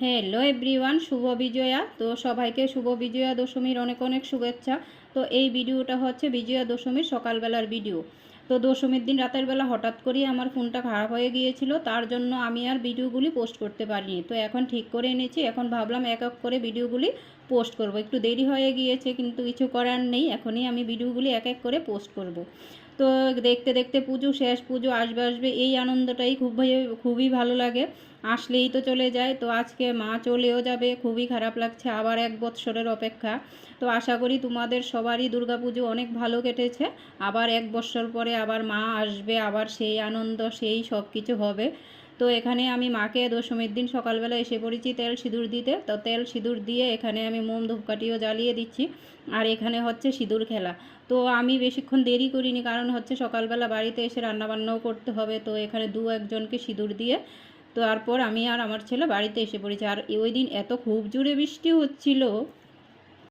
Hello everyone, শুভ বিজয়া। তো সবাইকে শুভ বিজয়া দশমীর অনেক অনেক শুভেচ্ছা। তো এই ভিডিওটা হচ্ছে বিজয়া দশমীর সকালবেলার ভিডিও। তো দশমীর দিন রাতের বেলা হঠাৎ করেই আমার ফোনটা খারাপ হয়ে গিয়েছিল, তার জন্য আমি আর ভিডিওগুলি পোস্ট করতে পারিনি। তো এখন ঠিক করে এনেছি, এখন ভাবলাম এক এক করে ভিডিওগুলি পোস্ট করব। একটু দেরি হয়ে গিয়েছে, কিন্তু কিছু করার নেই, এখনই আমি ভিডিওগুলি এক এক করে পোস্ট করব। তো দেখতে দেখতে পুজো শেষ, পুজো আসবে আসবে এই আনন্দটাই খুবই ভালো লাগে। আসলেই তো চলে যায়। তো আজকে মা চলেও যাবে, খুবই খারাপ লাগছে, আবার 1 বৎসরের অপেক্ষা। তো আশা করি তোমাদের সবারই দুর্গাপুজো অনেক ভালো কেটেছে। আবার 1 বৎসর পরে আবার মা আসবে, আবার সেই আনন্দ, সেই সব কিছু হবে। তো এখানে আমি মাকে দশমীর দিন সকালবেলা এসে পড়েছি তেল সিঁদুর দিতে। তো তেল সিঁদুর দিয়ে এখানে আমি মোম ধূপকাঠিও জ্বালিয়ে দিচ্ছি, আর এখানে হচ্ছে সিঁদুর খেলা। তো আমি বেশিক্ষণ দেরি করিনি, কারণ হচ্ছে সকালবেলা বাড়িতে এসে রান্নাবান্নাও করতে হবে। তো এখানে একজনকে সিঁদুর দিয়ে তারপর আমি আর আমার ছেলে বাড়িতে এসে পড়েছি। আর ওই দিন এত খুব জোরে বৃষ্টি হচ্ছিল,